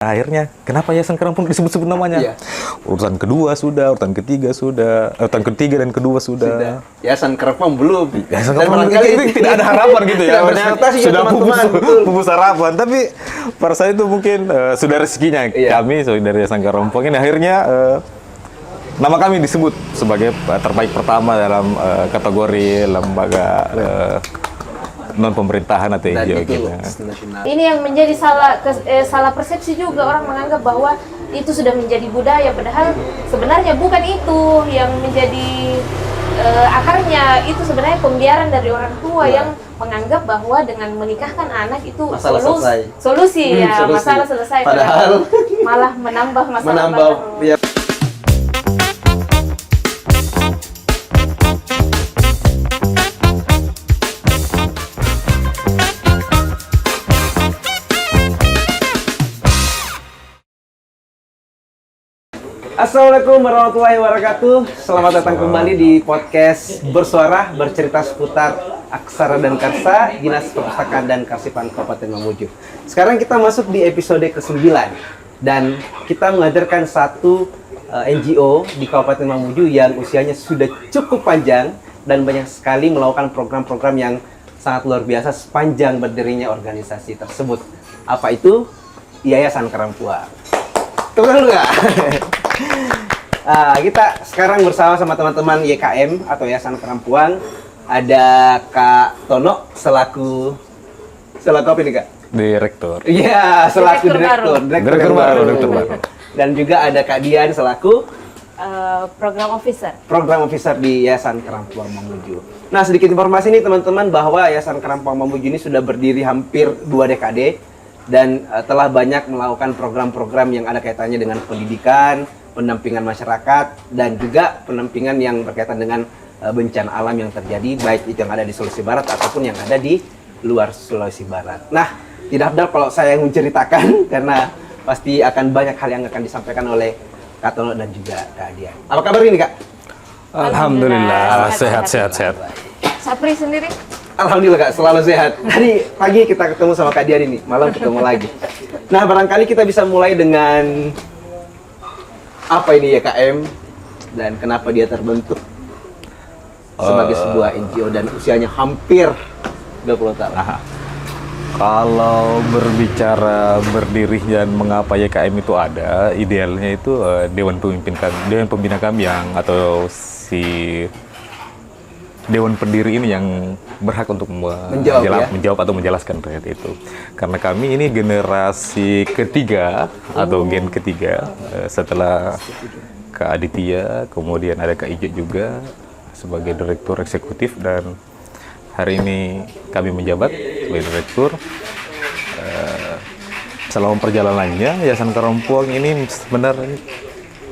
Akhirnya, kenapa Yayasan Kerampung disebut-sebut namanya? Iya. Urutan kedua sudah, urutan ketiga sudah, urutan ketiga dan kedua sudah. Yayasan Kerampung belum. Yayasan Dan Kerampung barangkali ini tidak ada harapan gitu ya. Tidak berekspektasi ya, Sudah teman-teman. pupus harapan. Tapi pada saat itu mungkin sudah rezekinya kami dari Yayasan Kerampung ini akhirnya nama kami disebut sebagai terbaik pertama dalam kategori lembaga non pemerintahan atau Dan NGO itu gitu. nasional. Ini yang menjadi salah persepsi juga, orang menganggap bahwa itu sudah menjadi budaya, padahal sebenarnya bukan itu yang menjadi akarnya. Itu sebenarnya pembiaran dari orang tua yang menganggap bahwa dengan menikahkan anak itu Masalah selesai. solusi ya, Solusi. masalah selesai. Padahal malah menambah masalah menambah baru. ya. Assalamualaikum warahmatullahi wabarakatuh. Selamat datang kembali di podcast Bersuara, bercerita seputar Aksara dan Karsa, Dinas Perpustakaan dan Karsipan Kabupaten Mamuju. Sekarang kita masuk di episode ke-9 dan kita mengajarkan satu NGO di Kabupaten Mamuju yang usianya sudah cukup panjang dan banyak sekali melakukan program-program yang sangat luar biasa sepanjang berdirinya organisasi tersebut. Apa itu? Yayasan Kerampuang. Tepuk tangan dulu nggak? Kita sekarang bersama sama teman-teman YKM atau Yayasan Kerampuang. Ada Kak Tono selaku apa ini Kak? Direktur. Iya, selaku direktur Direktur baru. Dan juga ada Kak Dian selaku Program officer. program officer di Yayasan Kerampuang Mamuju. Nah, sedikit informasi nih teman-teman bahwa Yayasan Kerampuang Mamuju ini sudah berdiri hampir 2 dekade dan telah banyak melakukan program-program yang ada kaitannya dengan pendidikan, pendampingan masyarakat, dan juga pendampingan yang berkaitan dengan bencana alam yang terjadi, baik itu yang ada di Sulawesi Barat ataupun yang ada di luar Sulawesi Barat. Nah, tidak afdal kalau saya yang menceritakan, karena pasti akan banyak hal yang akan disampaikan oleh Kak Tono dan juga Kak Dian. Apa kabar ini Kak? Alhamdulillah, sehat. Sapri sendiri? Alhamdulillah Kak, selalu sehat. Tadi pagi kita ketemu sama Kak Dian ini, malam ketemu lagi. Nah, barangkali kita bisa mulai dengan apa ini YKM dan kenapa dia terbentuk sebagai sebuah NGO dan usianya hampir 20 tahun. Kalau berbicara berdiri dan mengapa YKM itu ada, idealnya itu Dewan Pembina kami yang atau si Dewan Pendiri ini yang berhak untuk menjawab atau menjelaskan terkait itu. Karena kami ini generasi ketiga atau gen ketiga setelah Kak Aditya, kemudian ada Kak Ijo juga sebagai direktur eksekutif dan hari ini kami menjabat sebagai direktur. Selama perjalanannya Yayasan Kerampuang ini sebenarnya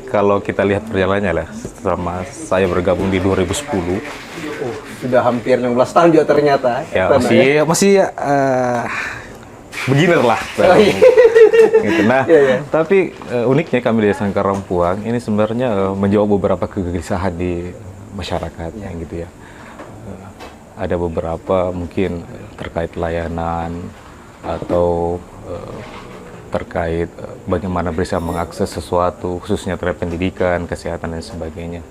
kalau kita lihat perjalanannya lah selama saya bergabung di 2010. Sudah hampir 16 tahun juga ternyata. Ya, masih beginner lah. Gitu. Nah, tapi uniknya kami di Yayasan Kerampuang ini sebenarnya menjawab beberapa kegelisahan di masyarakat, gitu ya. Ada beberapa mungkin terkait layanan atau terkait bagaimana bisa mengakses sesuatu, khususnya terhadap pendidikan, kesehatan dan sebagainya.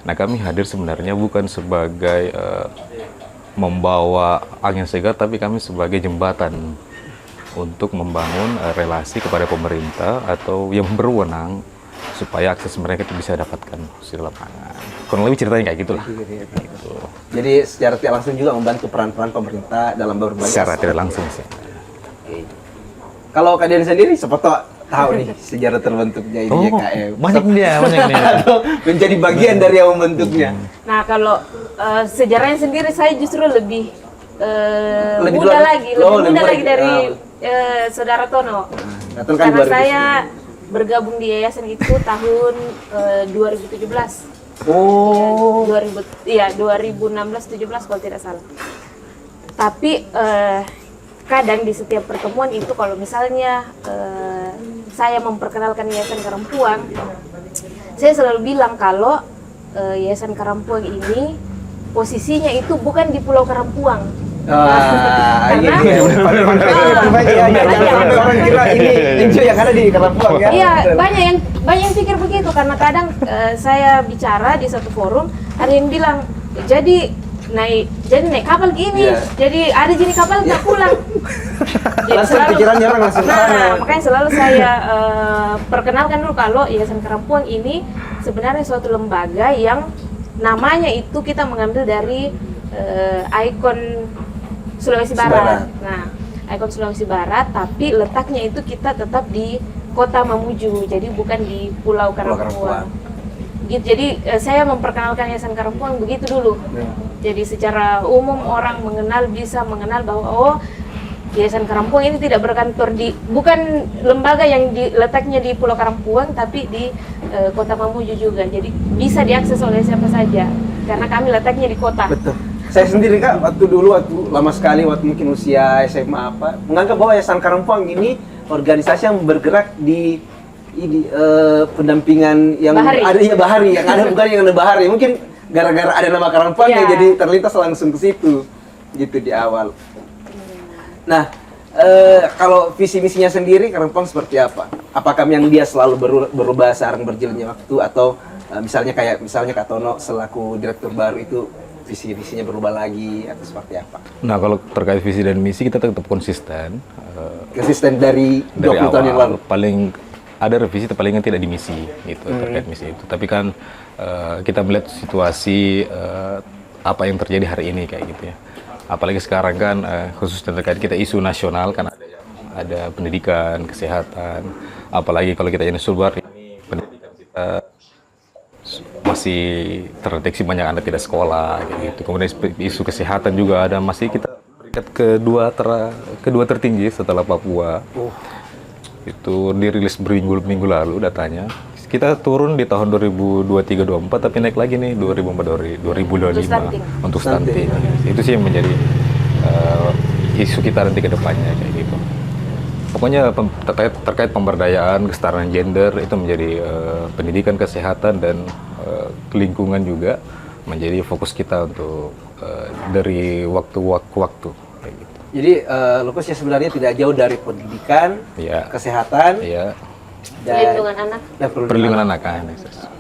Nah, kami hadir sebenarnya bukan sebagai membawa angin segar, tapi kami sebagai jembatan untuk membangun relasi kepada pemerintah atau yang berwenang supaya akses mereka itu bisa dapatkan di lapangan. Kurang lebih ceritanya kayak gitulah. Gitu. Jadi secara tidak langsung juga membantu peran-peran pemerintah dalam berbagai secara tidak langsung sih. Oke. Kalau Kak Dian sendiri, siapa tahu nih sejarah terbentuknya ini YKM. Banyak dia. Atau menjadi bagian dari yang membentuknya. Nah, kalau sejarahnya sendiri saya justru lebih Lebih muda dulu- lagi, oh, lebih lebih muda muda lagi lagi. dari Saudara Tono. Nah, itu kan Karena 2010. saya bergabung di yayasan itu tahun 2017. Oh. 2016-17 kalau tidak salah. Tapi kadang di setiap pertemuan itu kalau misalnya saya memperkenalkan Yayasan Kerampuang, saya selalu bilang kalau Yayasan Kerampuang ini posisinya itu bukan di Pulau Kerampuang, Ini Karena- dia. Jangan sampai orang kira ini NGO yang ada di Karampuang ya. Iya, banyak yang pikir begitu karena kadang saya bicara di satu forum ada yang bilang jadi naik kapal gini, Iya. jadi ada jenis kapal nggak pulang. Jadi Langsung pikirannya orang langsung ke sana. makanya selalu saya perkenalkan dulu kalau Yayasan Karampuang ini sebenarnya suatu lembaga yang namanya itu kita mengambil dari ikon Sulawesi Barat. Nah, ikon Sulawesi Barat, tapi letaknya itu kita tetap di Kota Mamuju, jadi bukan di Pulau Karampuang. Gitu, jadi saya memperkenalkan Yayasan Karampuang begitu dulu. Jadi secara umum orang bisa mengenal bahwa oh Yayasan Karampuang ini tidak berkantor bukan lembaga yang letaknya di Pulau Karampuang, tapi di Kota Mamuju juga. Jadi bisa diakses oleh siapa saja karena kami letaknya di kota. Betul. Saya sendiri Kak, waktu lama sekali waktu mungkin usia SMA menganggap bahwa Yayasan Karampuang ini organisasi yang bergerak di pendampingan yang Bahari. ada Bahari, yang ada bukan yang ada Bahari. Mungkin gara-gara ada nama Karampuang ya jadi terlintas langsung ke situ gitu di awal. Nah, kalau visi misinya sendiri Karampuang seperti apa? Apakah yang dia selalu berubah seiring berjalannya waktu atau misalnya Kak Tono selaku direktur baru itu visi misinya berubah lagi atau seperti apa? Nah, kalau terkait visi dan misi kita tetap konsisten. Konsisten dari 20 tahun yang lalu. Paling ada revisi palingan tidak di misi gitu terkait misi itu. Tapi kan kita melihat situasi apa yang terjadi hari ini kayak gitu ya. Apalagi sekarang kan khususnya terkait kita isu nasional kan ada pendidikan, kesehatan. Apalagi kalau kita ini Sulbar ini pendidikan kita masih terdeteksi banyak anak tidak sekolah gitu. Kemudian isu kesehatan juga ada masih kita peringkat kedua tertinggi setelah Papua. Itu dirilis minggu lalu datanya. Kita turun di tahun 2023-24 tapi naik lagi nih 2025 untuk stunting. Itu sih yang menjadi isu kita nanti ke depannya kayak gitu. Pokoknya terkait pemberdayaan, kesetaraan gender itu menjadi pendidikan, kesehatan dan lingkungan juga menjadi fokus kita untuk dari waktu ke waktu kayak gitu. Jadi Lukas ya sebenarnya tidak jauh dari pendidikan, kesehatan, dan perlindungan anak. Perlindungan anak.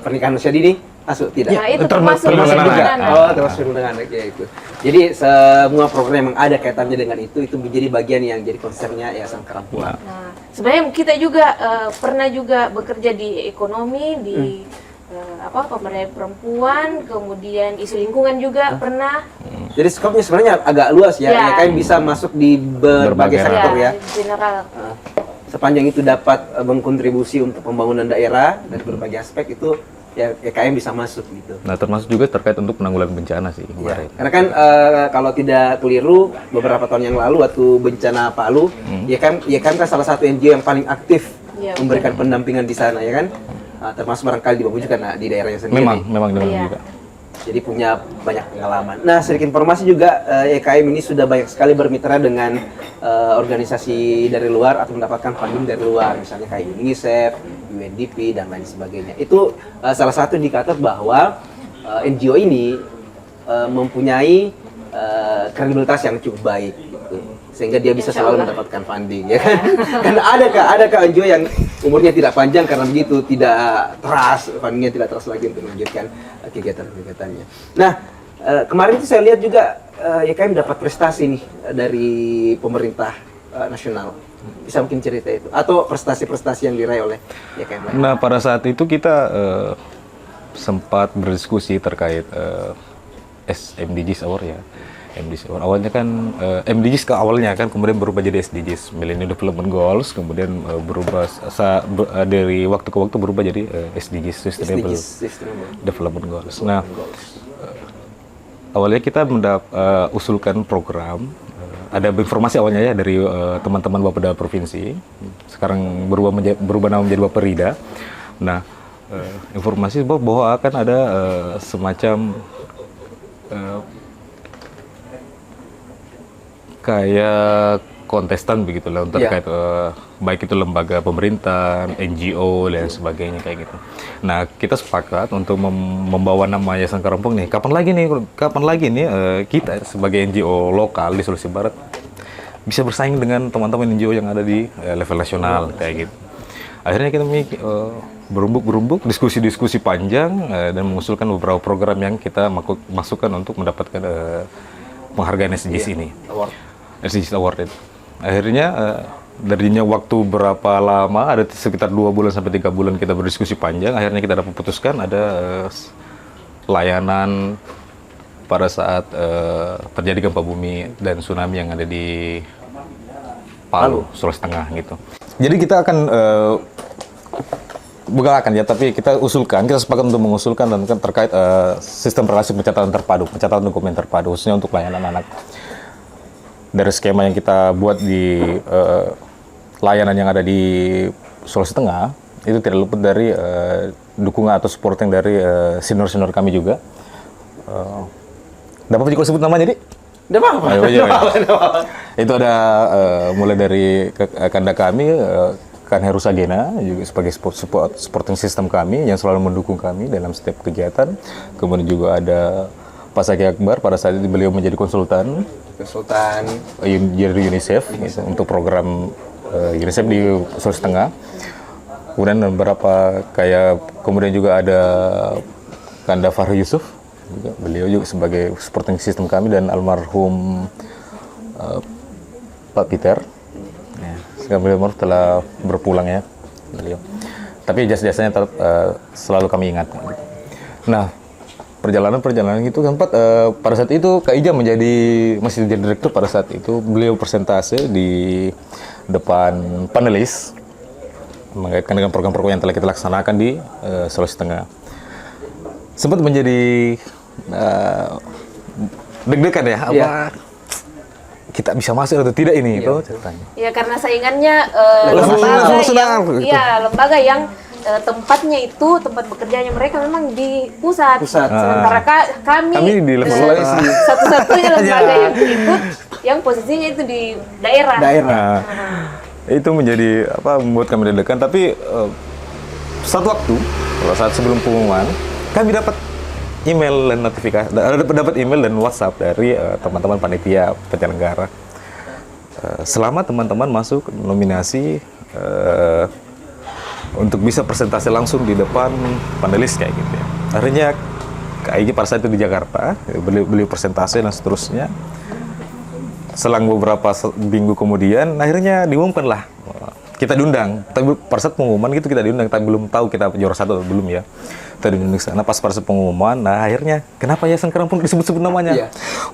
Pernikahan usia dini, tidak. Nah, itu termasuk juga. Oh, termasuk perlindungan anak ya itu. Jadi semua program yang ada kaitannya dengan itu menjadi bagian yang jadi concernnya Yayasan Karampuang. Nah, sebenarnya kita juga pernah juga bekerja di ekonomi, di pemberdayaan perempuan, kemudian isu lingkungan juga pernah. Jadi skopnya sebenarnya agak luas ya, YKM bisa masuk di berbagai sektor ya. General. Sepanjang itu dapat mengkontribusi untuk pembangunan daerah dari berbagai aspek itu ya YKM bisa masuk gitu. Nah, termasuk juga terkait untuk penanggulangan bencana sih kemarin. Karena kan kalau tidak keliru beberapa tahun yang lalu waktu bencana Palu, YKM kan salah satu NGO yang paling aktif memberikan pendampingan di sana ya kan. Termasuk barangkali di Mamuju kan di daerahnya sendiri. Memang juga. Jadi punya banyak pengalaman. Nah, sedikit informasi juga YKM ini sudah banyak sekali bermitra dengan organisasi dari luar atau mendapatkan funding dari luar, misalnya kayak UNICEF, UNDP dan lain sebagainya. Itu salah satu indikator bahwa NGO ini mempunyai kredibilitas yang cukup baik gitu. Sehingga dia bisa selalu mendapatkan funding ya kan. Karena ada NGO yang umurnya tidak panjang karena begitu tidak trust, fundingnya tidak trust lagi untuk melanjutkan kegiatan-kegiatannya. Nah, kemarin itu saya lihat juga YKM dapat prestasi nih dari pemerintah nasional. Bisa mungkin cerita itu atau prestasi-prestasi yang diraih oleh YKM. Nah, pada saat itu kita sempat berdiskusi terkait SMDGs Award ya. MDGs awalnya kan MDGs ke awalnya kan kemudian berubah jadi SDGs Millennium Development Goals, kemudian berubah dari waktu ke waktu berubah jadi SDGs Sustainable Development Goals. Nah, awalnya kita usulkan program, ada informasi awalnya ya dari teman-teman Bapeda Provinsi, sekarang berubah nama menjadi Baperida. Nah, informasi bahwa akan ada semacam kayak kontestan begitu lah terkait baik itu lembaga pemerintah, NGO dan sebagainya kayak gitu. Nah, kita sepakat untuk membawa nama Yayasan Karampung nih. Kapan lagi nih kita sebagai NGO lokal di Sulawesi Barat bisa bersaing dengan teman-teman NGO yang ada di level nasional kayak gitu. Akhirnya kita berumbuk, diskusi panjang dan mengusulkan beberapa program yang kita masukkan untuk mendapatkan penghargaan SDGs ini. SDGs Award itu. Akhirnya darinya waktu berapa lama, ada sekitar 2 bulan sampai 3 bulan kita berdiskusi panjang, akhirnya kita dapat putuskan ada layanan pada saat terjadi gempa bumi dan tsunami yang ada di Palu, Sulawesi Tengah gitu. Jadi kita akan bukan akan ya, tapi kita sepakat untuk mengusulkan dan terkait sistem relasi pencatatan dokumen terpadu, khususnya untuk layanan anak. Dari skema yang kita buat di layanan yang ada di Sulawesi Tengah, itu tidak luput dari dukungan atau supporting dari senior-senior kami juga. Dapat juga sebut namanya, Dik? Nggak apa-apa. Itu ada mulai dari kanda kami, Kan Heru Sagena juga sebagai supporting system kami yang selalu mendukung kami dalam setiap kegiatan. Kemudian juga ada Pak Zaki Akbar, pada saat itu beliau menjadi konsultan dari UNICEF gitu, untuk program UNICEF di Sulawesi Tengah. Kemudian beberapa kemudian juga ada Kanda Fahri Yusuf, juga, beliau juga sebagai supporting system kami, dan almarhum Pak Peter. Sekarang beliau telah berpulang ya, beliau. Tapi jasa-jasanya selalu kami ingat. Nah, perjalanan itu kan pada saat itu Kak Ija masih jadi direktur pada saat itu. Beliau presentase di depan panelis mengaitkan dengan program-program yang telah kita laksanakan di Sulawesi Tengah. Sempat menjadi deg-degan ya, kita bisa masuk atau tidak ini, itu ceritanya. Ya, karena saingannya lembaga lembaga yang tempatnya itu, tempat bekerjanya mereka memang di pusat. Sementara kami di level satu-satunya lembaga yang ikut, yang posisinya itu di daerah. Itu menjadi membuat kami deg-degan. Tapi satu waktu, saat sebelum pengumuman, kami dapat email dan notifikasi, dapat email dan WhatsApp dari teman-teman panitia penyelenggara. Selamat teman-teman masuk nominasi untuk bisa presentasi langsung di depan panelis kayak gitu ya. Akhirnya Kak Igi pada saat itu di Jakarta, beliau presentasi dan seterusnya. Selang beberapa minggu kemudian, akhirnya diumumkan lah. Kita diundang, tapi pada saat pengumuman gitu kita diundang, tapi belum tahu kita juara 1 atau belum ya. Kita diundang ke sana pas pada saat pengumuman. Nah, akhirnya kenapa Yayasan Karampung disebut-sebut namanya?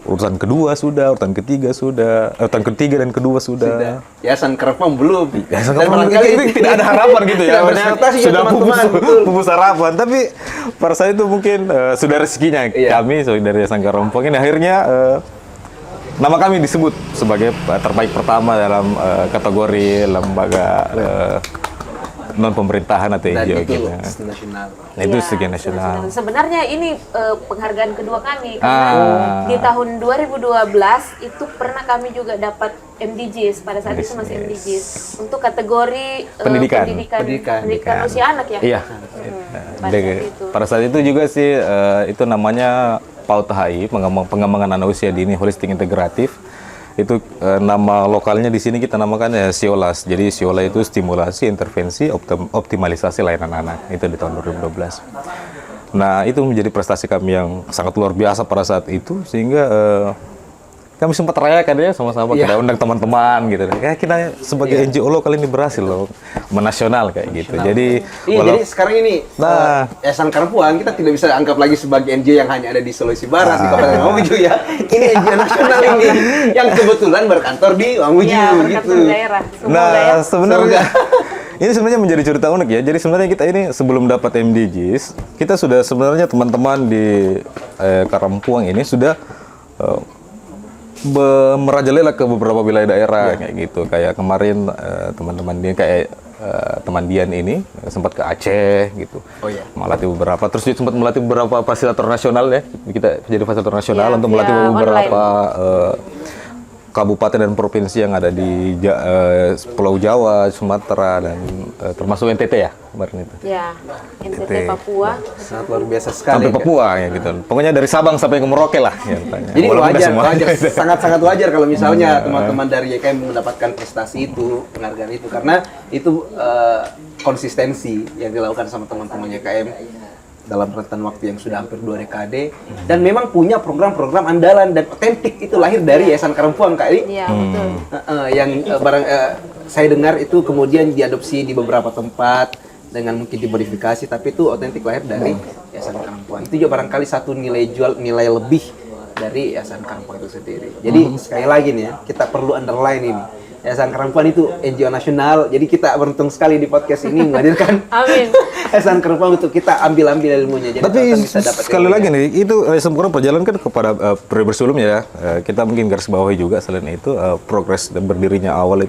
Urutan kedua sudah, urutan ketiga sudah, urutan ketiga dan kedua sudah. Yayasan Karampung belum. Yayasan Karampung itu tidak ada harapan gitu ya. Sudah pupus harapan, tapi pada saat itu mungkin sudah rezekinya kami dari Yayasan Karampung ini akhirnya nama kami disebut sebagai terbaik pertama dalam kategori lembaga non pemerintahan atau NGO gitu. Nasional. Nah, itu segi nasional. Sebenarnya ini penghargaan kedua kami karena di tahun 2012 itu pernah kami juga dapat MDGs, pada saat itu masih MDGs untuk kategori pendidikan usia anak ya. Iya. Pada saat itu juga sih itu namanya PAUD HI, pengembangan anak usia dini holistik integratif. Itu nama lokalnya di sini kita namakan SIOLAS. Jadi SIOLA itu stimulasi, intervensi, optimalisasi layanan anak. Itu di tahun 2012. Nah, itu menjadi prestasi kami yang sangat luar biasa pada saat itu, sehingga kami sempat rayakan ya sama-sama, kita undang teman-teman gitu. Kayak kita sebagai NGO lokal ini berhasil loh menasional kayak gitu. Jadi jadi sekarang ini Yayasan Karampung kita tidak bisa anggap lagi sebagai NGO yang hanya ada di Sulawesi Barat, di Kabupaten Mamuju ya. Ini NGO nasional ini yang kebetulan berkantor di Mamuju gitu. Nah, sebenarnya ini sebenarnya menjadi cerita unik ya. Jadi sebenarnya kita ini sebelum dapat MDGs, kita sudah sebenarnya teman-teman di Karampung ini sudah merajalela ke beberapa wilayah daerah kayak gitu. Kayak kemarin teman-teman dia teman Dian ini sempat ke Aceh gitu. Melatih beberapa, terus dia sempat melatih beberapa fasilitator nasional ya. Kita jadi fasilitator nasional untuk melatih beberapa kabupaten dan provinsi yang ada di Pulau Jawa, Sumatera, dan termasuk NTT ya kemarin itu. Ya, NTT Papua. Sangat luar biasa sekali. Sampai Papua ya gitu. Pokoknya dari Sabang sampai ke Merauke lah. Ya, Jadi walaupun nggak semua. wajar, sangat-sangat wajar kalau misalnya teman-teman dari YKM mendapatkan prestasi itu, penghargaan itu, karena itu konsistensi yang dilakukan sama teman-teman YKM dalam rentan waktu yang sudah hampir 2 dekade, dan memang punya program-program andalan dan otentik itu lahir dari Yayasan Karampuang, Kak Eri. Iya, betul. Yang saya dengar itu kemudian diadopsi di beberapa tempat dengan mungkin dimodifikasi, tapi itu otentik lahir dari Yayasan Karampuang. Itu juga barangkali satu nilai jual, nilai lebih dari Yayasan Karampuang itu sendiri. Jadi sekali lagi nih ya, kita perlu underline ini. Yayasan Karampuang itu NGO nasional, jadi kita beruntung sekali di podcast ini menghadirkan Amin. Yayasan Karampuang untuk kita ambil ilmunya. Jadi Tapi teman-teman bisa dapat sekali ilmunya. lagi nih, itu sempurna perjalanan kan kepada periode sebelumnya ya. Kita mungkin garis bawahi juga selain itu progres dan berdirinya awal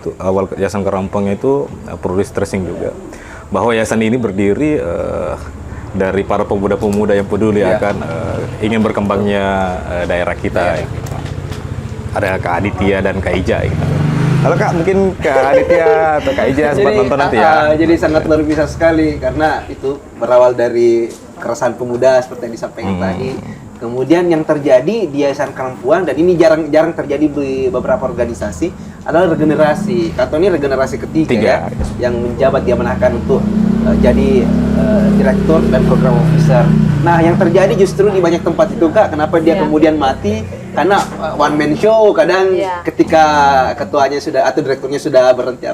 Yayasan Karampuang itu perlu stressing juga. Bahwa yayasan ini berdiri dari para pemuda-pemuda yang peduli akan ingin berkembangnya daerah kita. Gitu. Ada Kak Aditya dan Kak Ija gitu. Halo Kak, mungkin Kak Aditya atau Kak Ija sempat nonton nanti ya. Jadi sangat luar biasa sekali karena itu berawal dari keresahan pemuda seperti yang disampaikan tadi. Kemudian yang terjadi di Yayasan Karampuang, dan ini jarang terjadi di beberapa organisasi, adalah regenerasi. Atau ini regenerasi ketiga ya, yang menjabat diamanahkan untuk jadi direktur dan program officer. Nah, yang terjadi justru di banyak tempat itu Kak, kenapa dia kemudian mati? Karena one man show, kadang ketika ketuanya sudah atau direkturnya sudah berhenti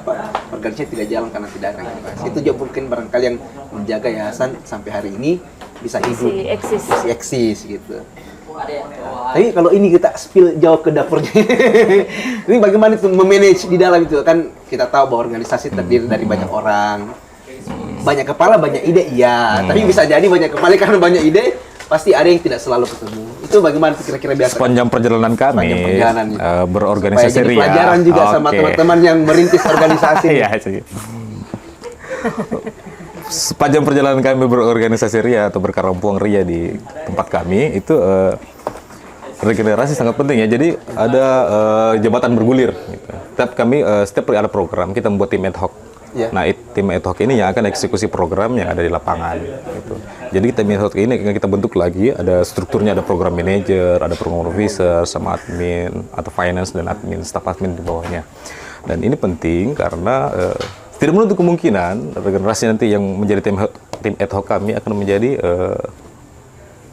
organisasi tidak jalan karena tidak ada regenerasi. Itu juga mungkin barangkali yang menjaga yayasan sampai hari ini bisa hidup, masih eksis gitu. Tapi kalau ini kita spill jauh ke dapurnya, ini bagaimana itu memanage di dalam itu kan kita tahu bahwa organisasi terdiri dari banyak orang, banyak kepala, banyak ide, iya. Tapi bisa jadi banyak kepala karena banyak ide, pasti ada yang tidak selalu ketemu. Itu bagaimana kira-kira biasa? Sepanjang perjalanan kami berorganisasi jadi ria. pelajaran juga sama teman-teman yang merintis organisasi. Iya, sepanjang perjalanan kami berorganisasi ria atau berkarampuang ria di tempat kami itu regenerasi sangat penting ya. Jadi ada jabatan bergulir. Gitu. Setiap ada program kita membuat tim ad hoc. Nah, tim ad hoc ini yang akan eksekusi program yang ada di lapangan. Gitu. Jadi tim ad hoc ini kita bentuk lagi, ada strukturnya, ada program manager, ada program officer, sama admin atau finance dan admin, staff admin di bawahnya. Dan ini penting karena tidak menutup kemungkinan regenerasi nanti yang menjadi tim ad hoc kami akan menjadi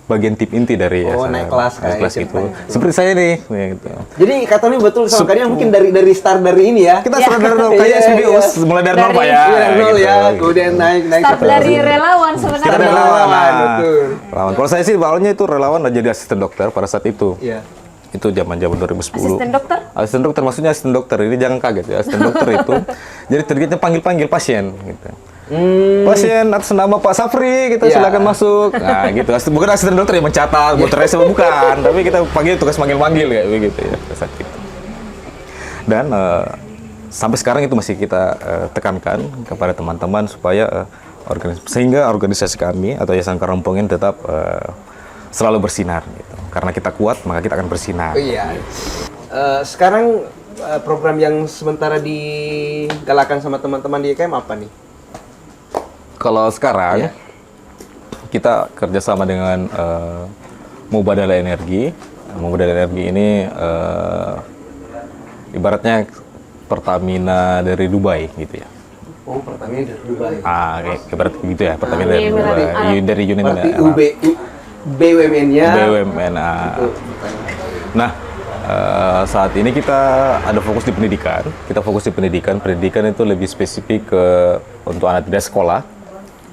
bagian tim inti dari naik kelas itu. Seperti saya nih, gitu. Jadi kata ini betul sama kalian mungkin dari start dari ini ya. Kita start dari nol kayak SBOs, mulai dari nol Pak ya. Dari nol gitu. ya, kemudian naik. Start dari relawan sebenarnya. Kita relawan, betul. Relawan. Kalau saya sih awalnya itu relawan jadi asisten dokter pada saat itu. Iya. Itu zaman-zaman 2010. Asisten dokter? Asisten dokter, maksudnya asisten dokter. Ini jangan kaget ya, asisten dokter itu. Jadi targetnya panggil-panggil pasien gitu. Pasien atas nama Pak Safri, kita silakan masuk. Nah, gitu. Bukan asisten dokter yang mencatat, buat resep bukan, tapi kita panggil tugas manggil-manggil kayak begitu ya, saat itu. Dan sampai sekarang itu masih kita tekankan kepada teman-teman supaya sehingga organisasi kami atau Yayasan Karampuang ini tetap selalu bersinar gitu. Karena kita kuat, maka kita akan bersinar. Iya. Sekarang program yang sementara digalakan sama teman-teman di YKM apa nih? Kalau sekarang kita kerjasama dengan Mubadala Energi. Mubadala Energi ini ibaratnya Pertamina dari Dubai gitu ya. Oh, Pertamina dari Dubai. Ibarat gitu ya, Pertamina dari Dubai. Dari unit berarti BUMN-nya. BUMN. Nah, saat ini kita ada fokus di pendidikan. Kita fokus di pendidikan. Pendidikan itu lebih spesifik untuk anak tidak sekolah.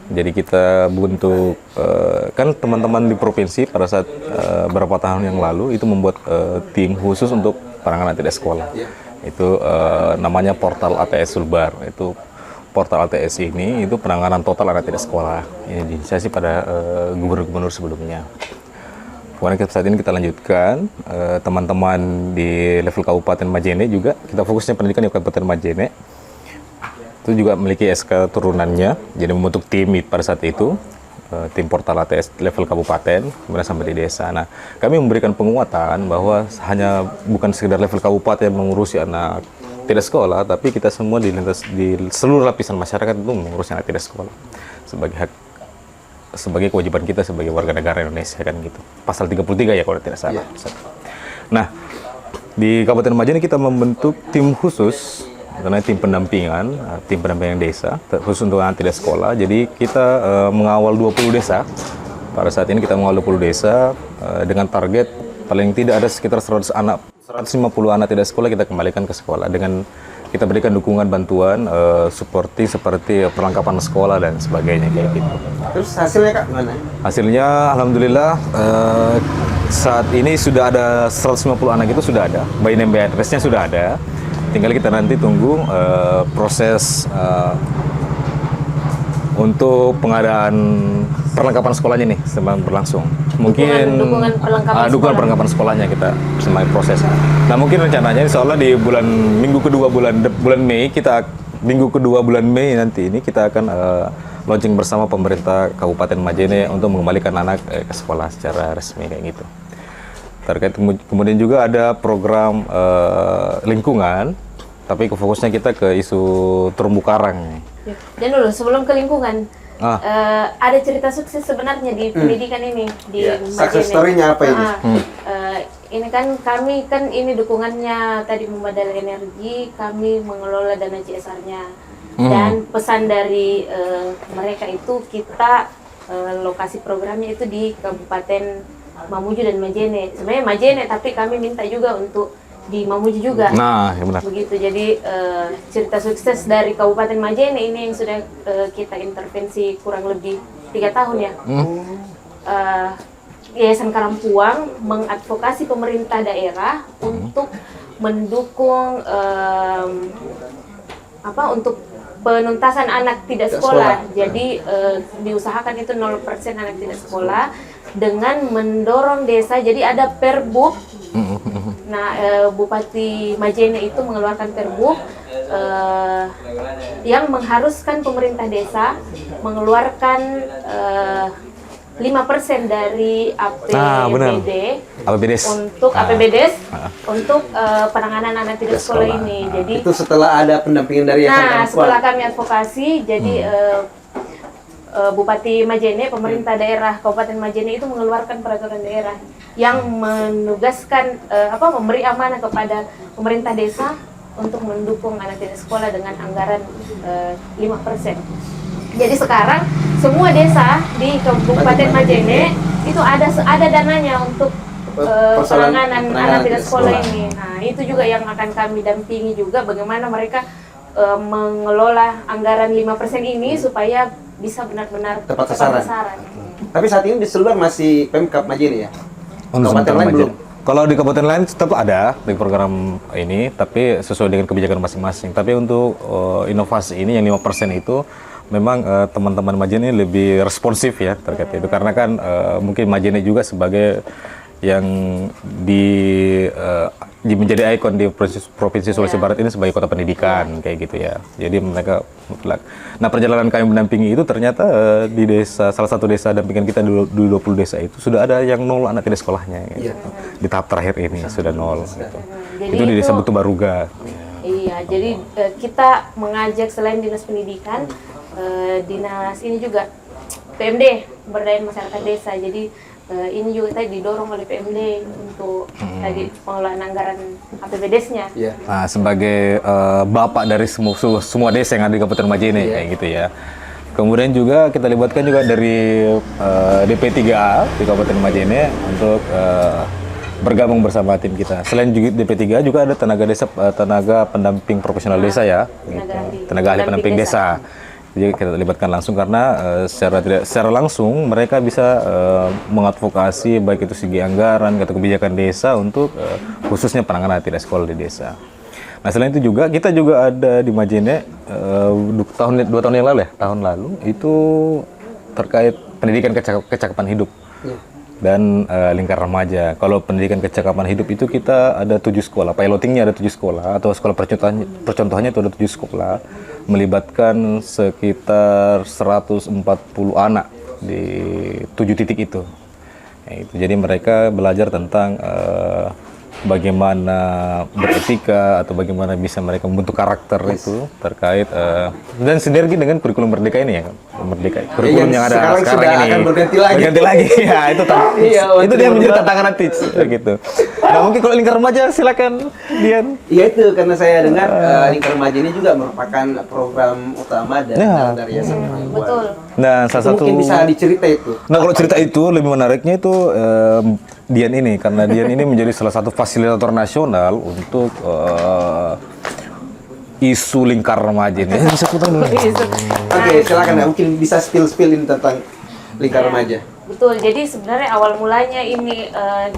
Jadi kita bentuk, kan teman-teman di provinsi pada saat beberapa tahun yang lalu itu membuat tim khusus untuk anak-anak tidak sekolah. Itu namanya Portal ATS Sulbar. Itu Portal ATS ini itu penanganan total anak tidak sekolah. Ini diinisiasi pada gubernur-gubernur sebelumnya. Kemudian saat ini kita lanjutkan teman-teman di level Kabupaten Majene juga. Kita fokusnya pendidikan di Kabupaten Majene. Itu juga memiliki SK turunannya, jadi membentuk tim pada saat itu. tim portal ATS level kabupaten, kemudian sampai di desa. Nah, kami memberikan penguatan bahwa hanya bukan sekedar level kabupaten yang mengurusi anak tidak sekolah, tapi kita semua di seluruh lapisan masyarakat itu mengurusi anak tidak sekolah sebagai kewajiban kita sebagai warga negara Indonesia kan gitu. Pasal 33 ya kalau tidak salah. Nah, di Kabupaten Majene kita membentuk tim khusus karena tim pendampingan desa khusus untuk anak tidak sekolah. Jadi kita mengawal 20 desa. Pada saat ini kita mengawal 20 desa dengan target paling tidak ada sekitar 150 anak tidak sekolah kita kembalikan ke sekolah dengan kita berikan dukungan bantuan seperti perlengkapan sekolah dan sebagainya kayak gitu. Terus hasilnya Kak gimana? Hasilnya alhamdulillah saat ini sudah ada 150 anak itu sudah ada, by name by address-nya sudah ada. Tinggal kita nanti tunggu proses untuk pengadaan perlengkapan sekolahnya nih sedang berlangsung. Mungkin dukungan perlengkapan sekolahnya kita sedang proses. Nah, mungkin rencananya insyaallah di minggu kedua bulan Mei nanti ini kita akan launching bersama pemerintah Kabupaten Majene untuk mengembalikan anak ke sekolah secara resmi kayak gitu. Terkait kemudian juga ada program lingkungan, tapi fokusnya kita ke isu terumbu karang. Dan dulu sebelum ke lingkungan, ada cerita sukses sebenarnya di pendidikan ini di success story-nya apa ini? Ini kan kami ini dukungannya tadi Membadal Energi, kami mengelola dana CSR-nya. Dan pesan dari mereka itu kita lokasi programnya itu di Kabupaten Mamuju dan Majene. Sebenarnya Majene, tapi kami minta juga untuk di Mamuju juga. Nah, ya benar. Begitu. Jadi cerita sukses dari Kabupaten Majene ini yang sudah kita intervensi kurang lebih 3 tahun ya. Yayasan Karampuang mengadvokasi pemerintah daerah untuk mendukung untuk penuntasan anak tidak sekolah. Jadi diusahakan itu 0% anak tidak sekolah dengan mendorong desa. Jadi ada perbuk. Nah, Bupati Majene itu mengeluarkan perbuk yang mengharuskan pemerintah desa mengeluarkan 5% dari APBD untuk APBDes untuk penanganan anak tidak sekolah ini. Jadi itu setelah ada pendampingan dari Yayasan Karampuang. Setelah kami advokasi, jadi Bupati Majene, pemerintah daerah Kabupaten Majene itu mengeluarkan peraturan daerah yang menugaskan memberi amanah kepada pemerintah desa untuk mendukung anak tidak sekolah dengan anggaran 5%. Jadi sekarang semua desa di Kabupaten Majene itu ada dananya untuk penanganan anak tidak sekolah ini. Nah, itu juga yang akan kami dampingi juga bagaimana mereka mengelola anggaran 5% ini supaya bisa benar-benar tepat sasaran. Tapi saat ini di seluruh masih Pemkab Majene ya? Kabupaten lain belum? Kalau di kabupaten lain tetap ada di program ini, tapi sesuai dengan kebijakan masing-masing. Tapi untuk inovasi ini yang 5% itu memang teman-teman Majene lebih responsif ya terkait itu, karena kan mungkin Majene juga sebagai yang menjadi ikon di Provinsi Sulawesi Barat ini sebagai kota pendidikan kayak gitu ya. Jadi mereka mutlak. Nah, perjalanan kami mendampingi itu ternyata di desa, salah satu desa dampingan kita di 20 desa itu sudah ada yang 0 anak tidak sekolahnya gitu. Di tahap terakhir ini sudah 0 gitu. Itu di desa Betu Baruga. Iya, jadi kita mengajak selain dinas pendidikan, dinas ini juga PMD, Pemberdayaan Masyarakat Desa. Jadi ini juga tadi didorong oleh PMD untuk tadi pengelolaan anggaran APBDes-nya. Nah, sebagai bapak dari semua desa yang ada di Kabupaten Majene kayak gitu ya. Kemudian juga kita libatkan juga dari DP3A di Kabupaten Majene untuk bergabung bersama tim kita. Selain juga DP3A juga ada tenaga pendamping profesional desa ya. Tenaga ahli pendamping desa. Jadi kita libatkan langsung karena secara langsung mereka bisa mengadvokasi baik itu segi anggaran atau kebijakan desa untuk khususnya penanganan tidak sekolah di desa. Nah, selain itu juga kita juga ada di Majene 2 tahun yang lalu ya, tahun lalu itu terkait pendidikan kecakapan hidup dan lingkar remaja. Kalau pendidikan kecakapan hidup itu kita ada 7 sekolah, pilotingnya ada 7 sekolah atau sekolah percontohannya itu ada 7 sekolah, melibatkan sekitar 140 anak di 7 titik itu. Ya, itu. Jadi mereka belajar tentang bagaimana beretika atau bagaimana bisa mereka membentuk karakter itu terkait dan sinergi dengan kurikulum Merdeka ini ya, Merdeka kurikulum yang ada sekarang sudah ini akan berganti lagi. Ya itu Iya, itu dia menjadi tantangan nanti gitu. Nah mungkin kalau lingkar remaja silakan Dian. Iya itu karena saya dengar lingkar remaja ini juga merupakan program utama dari Yayasan Perempuan. Betul. Nah salah satu Mungkin bisa diceritain itu. Nah kalau cerita itu lebih menariknya itu Dian ini karena Dian ini menjadi salah satu fasilitator nasional untuk isu lingkar remaja ini. Bisa putar dulu. Oke, silakan ya. Mungkin bisa spill ini tentang lingkar remaja. Betul. Jadi sebenarnya awal mulanya ini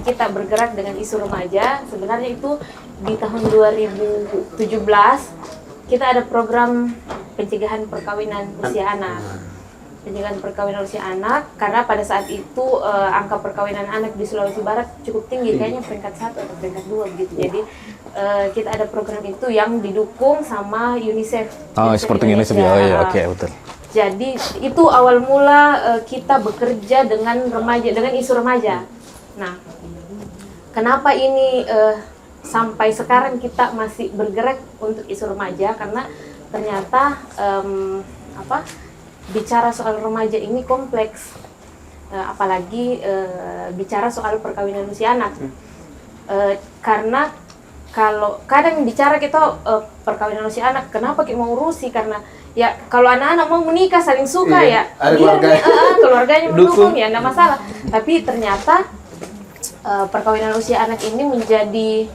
kita bergerak dengan isu remaja. Sebenarnya itu di tahun 2017 kita ada program pencegahan perkawinan usia anak. Pencegahan perkawinan usia anak karena pada saat itu angka perkawinan anak di Sulawesi Barat cukup tinggi, kayaknya peringkat 1 atau peringkat 2 gitu. Jadi kita ada program itu yang didukung sama UNICEF. Seperti UNICEF ya. Oh iya, oke, betul. Jadi itu awal mula kita bekerja dengan remaja, dengan isu remaja. Nah, kenapa ini sampai sekarang kita masih bergerak untuk isu remaja? Karena ternyata bicara soal remaja ini kompleks, apalagi bicara soal perkawinan usia anak. Karena kalau kadang bicara kita perkawinan usia anak, kenapa kita mau urusi? Karena ya kalau anak-anak mau menikah saling suka ya, biar keluarganya mendukung ya, enggak masalah. Tapi ternyata perkawinan usia anak ini menjadi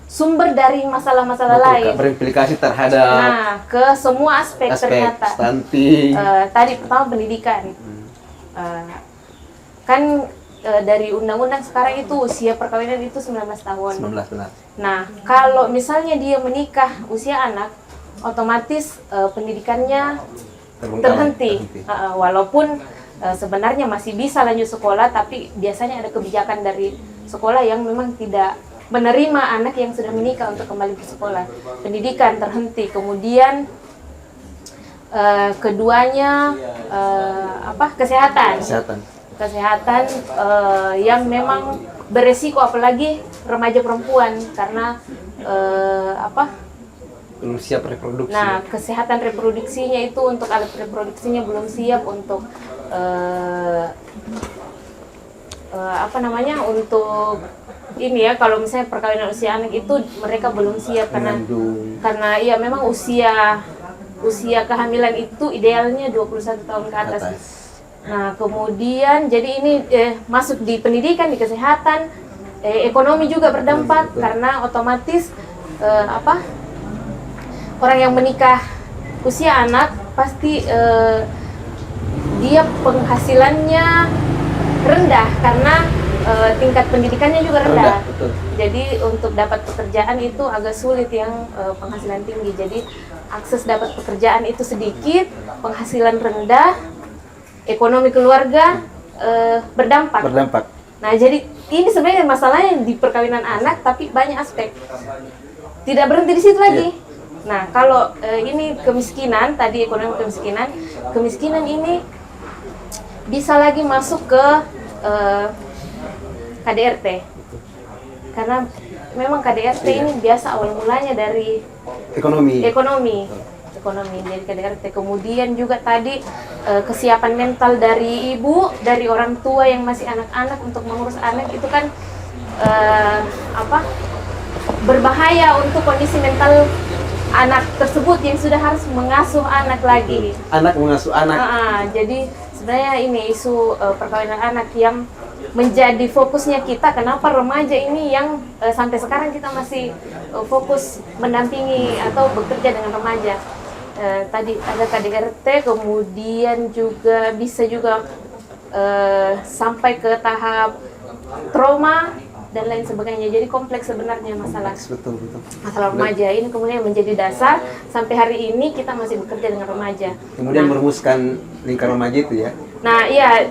sumber dari masalah-masalah lain. Berimplikasi terhadap ke semua aspek ternyata. Stunting. Tadi pertama pendidikan. Kan dari undang-undang sekarang itu usia perkawinan itu 19 tahun. 19 benar. Nah, kalau misalnya dia menikah usia anak, otomatis pendidikannya terhenti. Walaupun sebenarnya masih bisa lanjut sekolah, tapi biasanya ada kebijakan dari sekolah yang memang tidak menerima anak yang sudah menikah untuk kembali ke sekolah. Pendidikan terhenti, kemudian keduanya kesehatan yang memang beresiko, apalagi remaja perempuan karena belum siap reproduksi. Nah, kesehatan reproduksinya itu untuk alat reproduksinya belum siap untuk untuk ini ya, kalau misalnya perkawinan usia anak itu mereka belum siap karena ya memang usia kehamilan itu idealnya 21 tahun ke atas. Nah, kemudian jadi ini masuk di pendidikan, di kesehatan, ekonomi juga berdampak karena otomatis orang yang menikah usia anak pasti dia penghasilannya rendah karena tingkat pendidikannya juga rendah. Jadi untuk dapat pekerjaan itu agak sulit yang penghasilan tinggi. Jadi akses dapat pekerjaan itu sedikit, penghasilan rendah, ekonomi keluarga berdampak. Nah, jadi ini sebenarnya masalahnya di perkawinan anak, tapi banyak aspek. Tidak berhenti di situ lagi. Nah, kalau ini kemiskinan, tadi ekonomi kemiskinan ini bisa lagi masuk ke KDRT. Karena memang KDRT ini biasa awal mulanya dari ekonomi. Jadi KDRT. Kemudian juga tadi kesiapan mental dari ibu, dari orang tua yang masih anak-anak untuk mengurus anak itu kan berbahaya untuk kondisi mental anak tersebut yang sudah harus mengasuh anak lagi. Anak mengasuh anak. Jadi sebenarnya ini isu perkawinan anak yang menjadi fokusnya kita. Kenapa remaja ini yang sampai sekarang kita masih fokus mendampingi atau bekerja dengan remaja. Tadi ada KDRT, kemudian juga bisa juga sampai ke tahap trauma dan lain sebagainya. Jadi kompleks sebenarnya masalah remaja ini, kemudian menjadi dasar sampai hari ini kita masih bekerja dengan remaja. Kemudian merumuskan lingkar remaja itu ya. Nah, iya,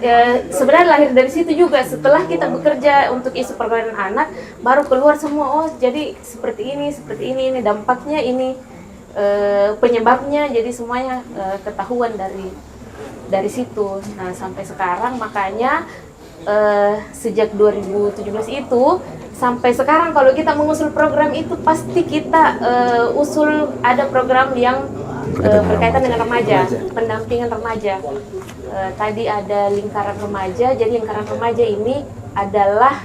sebenarnya lahir dari situ juga. Setelah kita bekerja untuk isu perkawinan anak, baru keluar semua, jadi seperti ini dampaknya ini, penyebabnya, jadi semuanya ketahuan dari dari situ. Nah sampai sekarang makanya sejak 2017 itu sampai sekarang kalau kita mengusul program itu pasti kita usul ada program yang berkaitan dengan remaja, pendampingan remaja. Tadi ada lingkaran remaja, jadi lingkaran remaja ini adalah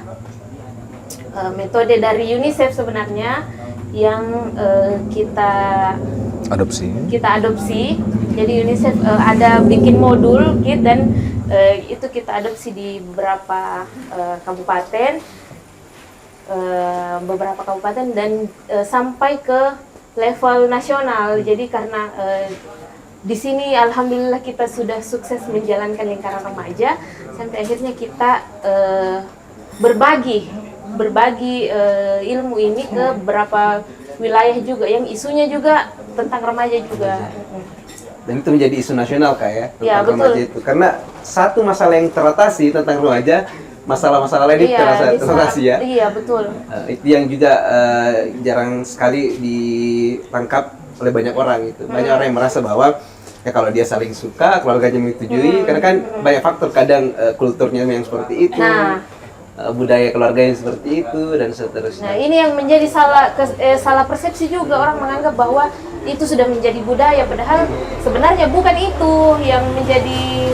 metode dari UNICEF sebenarnya yang kita adopsi. Jadi UNICEF ada bikin modul kit dan itu kita adopsi di beberapa kabupaten, dan sampai ke level nasional. Jadi karena di sini alhamdulillah kita sudah sukses menjalankan lingkaran remaja, sampai akhirnya kita berbagi ilmu ini ke beberapa wilayah juga yang isunya juga tentang remaja juga. Dan itu menjadi isu nasional Kak ya, tentang Ya, remaja itu. Karena satu masalah yang teratasi tentang remaja, masalah-masalah lain itu teratasi ya. Iya, betul. Itu yang juga jarang sekali ditangkap oleh banyak orang gitu. Banyak orang yang merasa bahwa ya kalau dia saling suka, keluarganya menyetujui, karena kan banyak faktor, kadang kulturnya yang seperti itu. Budaya keluarga yang seperti itu dan seterusnya. Nah, ini yang menjadi salah persepsi juga, orang menganggap bahwa itu sudah menjadi budaya, padahal sebenarnya bukan itu yang menjadi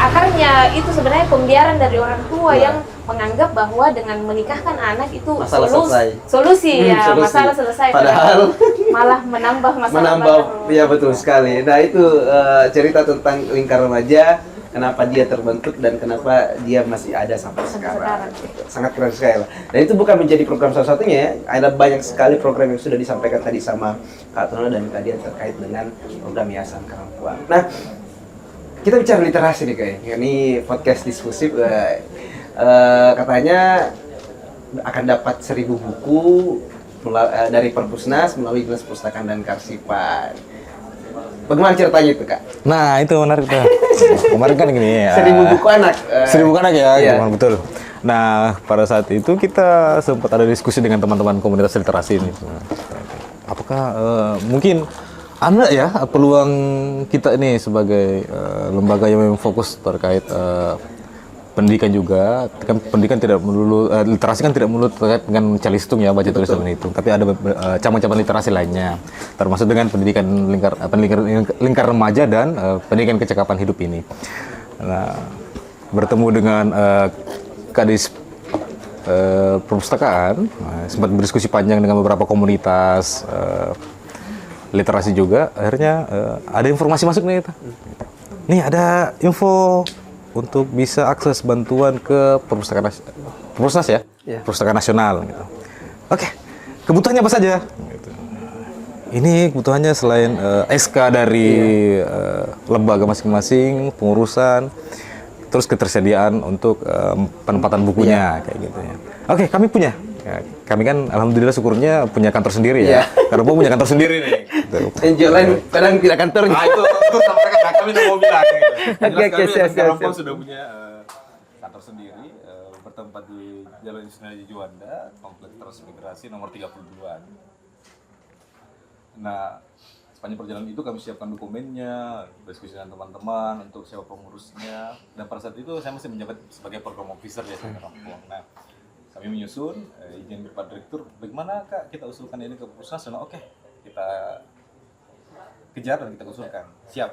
akarnya. Itu sebenarnya pembiaran dari orang tua yang menganggap bahwa dengan menikahkan anak itu solusi. Masalah selesai. Padahal malah menambah masalah. Iya betul sekali. Nah itu cerita tentang lingkar remaja. Kenapa dia terbentuk dan kenapa dia masih ada sampai sekarang. Sangat keren sekali lah. Dan itu bukan menjadi program salah-satunya ya. Ada banyak sekali program yang sudah disampaikan tadi sama Kak Tono dan Kak Dian terkait dengan program Yayasan Karangpuang. Nah, kita bicara literasi nih kayaknya. Ini podcast diskusif. Katanya akan dapat 1000 buku dari Perpusnas melalui Dinas Perpustakaan dan Karsipan. Bagaimana ceritanya itu Kak? Nah itu menarik tuh. Kemarin kan gini 1000 buku anak. 1000 buku anak ya, iya. Betul. Nah pada saat itu kita sempat ada diskusi dengan teman-teman komunitas literasi ini. Apakah mungkin ada ya peluang kita ini sebagai lembaga yang memang fokus terkait pendidikan juga, kan pendidikan tidak melulu, literasi kan tidak melulu terkait dengan calistung ya, baca tulis dan itu, tapi ada cabang-cabang literasi lainnya, termasuk dengan pendidikan lingkar remaja dan pendidikan kecakapan hidup ini. Nah, bertemu dengan Kadis Perpustakaan, sempat berdiskusi panjang dengan beberapa komunitas literasi juga, akhirnya ada informasi masuk nih. Nih ada info untuk bisa akses bantuan ke Perpusnas ya, Perpustakaan Nasional. Gitu. Oke, kebutuhannya apa saja? Gitu. Ini kebutuhannya selain SK dari lembaga masing-masing, pengurusan, terus ketersediaan untuk penempatan bukunya, kayak gitu ya. Oke, kami punya. Ya, kami kan alhamdulillah syukurnya punya kantor sendiri ya. Karena punya kantor sendiri nih. Gitu. Yang lain kadang tidak kantor. Itu sampaikan kami mau bilang. Oke, siap. Sudah punya kantor sendiri, bertempat di Jalan Insinyur Juanda, Kompleks Transmigrasi nomor 32. Nah, sepanjang perjalanan itu kami siapkan dokumennya, diskusi dengan teman-teman untuk siapa pengurusnya, dan pada saat itu saya masih menjabat sebagai program officer ya Karangpuang. Nah, kami menyusun izin Pak Direktur, bagaimana Kak kita usulkan ini ke Perpusnas? Nah, oke, kita kejar dan kita usulkan. Siap.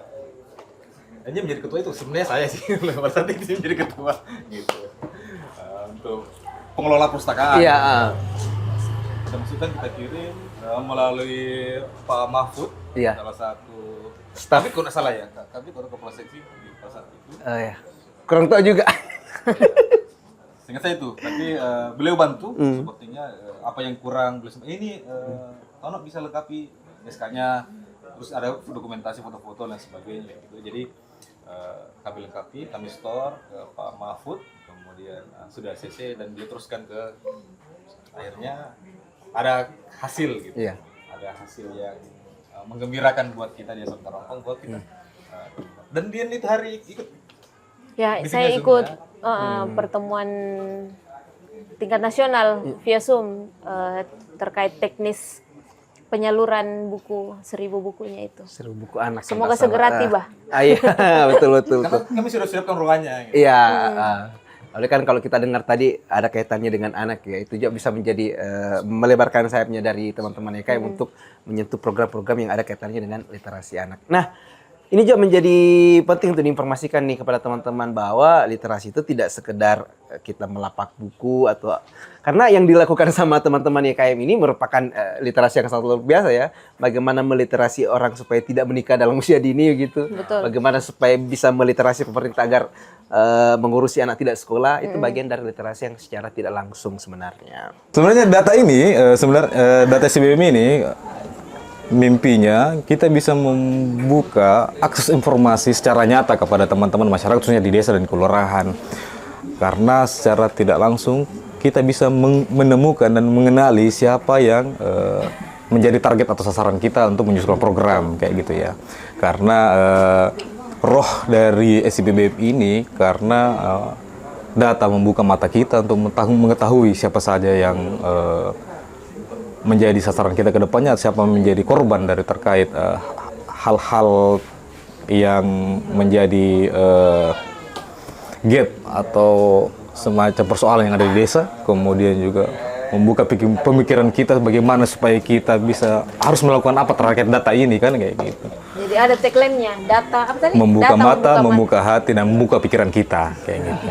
Dan dia menjadi ketua itu sebenarnya saya sih, pada saat itu menjadi ketua gitu. Untuk pengelola perpustakaan. Iya. Kita usulkan, kita kirim melalui Pak Mahfud, salah satu staff. Tapi kalau nggak salah ya, kami kepala seksi di pada saat itu. Iya. Kurang tahu juga. Seingat saya itu, tapi beliau bantu sepertinya apa yang kurang beliau ini Tono bisa lengkapi SK-nya, terus ada dokumentasi foto-foto dan sebagainya gitu. Jadi kami lengkapi, kami store ke Pak Mahfud, kemudian sudah CC dan beliau teruskan ke, akhirnya ada hasil gitu. Iya. Ada hasil yang menggembirakan buat kita di Yayasan Karangpuang, buat kita. Dan dia itu hari ikut. Ya, saya ikut pertemuan tingkat nasional via Zoom terkait teknis penyaluran buku 1000 bukunya itu. 1000 buku anak. Semoga segera tiba. Iya, betul. Kami sudah siapkan ruangannya. Gitu. Iya. Oleh kan kalau kita dengar tadi ada kaitannya dengan anak ya, itu juga bisa menjadi melebarkan sayapnya dari teman-teman YKM untuk menyentuh program-program yang ada kaitannya dengan literasi anak. Nah, ini juga menjadi penting untuk diinformasikan nih kepada teman-teman bahwa literasi itu tidak sekedar kita melapak buku atau karena yang dilakukan sama teman-teman YKM ini merupakan literasi yang sangat luar biasa ya. Bagaimana meliterasi orang supaya tidak menikah dalam usia dini gitu. Betul. Bagaimana supaya bisa meliterasi pemerintah agar mengurusi anak tidak sekolah, itu bagian dari literasi yang secara tidak langsung sebenarnya. Sebenarnya data ini, data SBM ini mimpinya kita bisa membuka akses informasi secara nyata kepada teman-teman masyarakat khususnya di desa dan kelurahan. Karena secara tidak langsung kita bisa menemukan dan mengenali siapa yang menjadi target atau sasaran kita untuk menyusun program kayak gitu ya. Karena roh dari SIPBM ini karena data membuka mata kita untuk mengetahui siapa saja yang menjadi sasaran kita ke depannya, siapa menjadi korban dari terkait hal-hal yang menjadi gap atau semacam persoalan yang ada di desa, kemudian juga membuka pemikiran kita bagaimana supaya kita bisa harus melakukan apa terkait data ini kan kayak gitu. Jadi ada tagline-nya, data apa tadi? Membuka Data mata, membuka hati, dan membuka pikiran kita kayak gitu.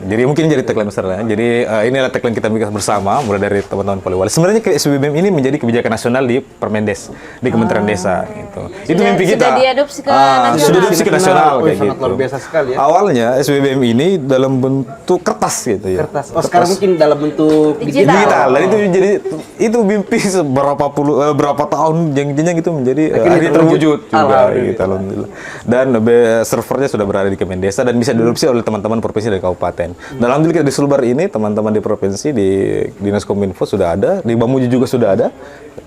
Jadi mungkin jadi tagline besarnya. Jadi inilah tagline kita bikin bersama mulai dari teman-teman Poliwali. Sebenarnya SBM ini menjadi kebijakan nasional di Permendes, di Kementerian Desa gitu. Itu mimpi kita. Sudah diadopsi ke nasional. Sudah diadopsi ke nasional kayak Sangat gitu. luar biasa sekali ya. Awalnya SBM ini dalam bentuk kertas gitu ya. Kertas. Oh, sekarang mungkin dalam bentuk Digital. Digital. Dan itu jadi itu mimpi berapa tahun jenjang itu menjadi akhirnya terwujud juga gitu, alhamdulillah. Dan servernya sudah berada di Kemendesa dan bisa diadopsi oleh teman-teman provinsi dan kabupaten. Dan alhamdulillah di Sulbar ini teman-teman di provinsi di Dinas Kominfo sudah ada, di Mamuju juga sudah ada,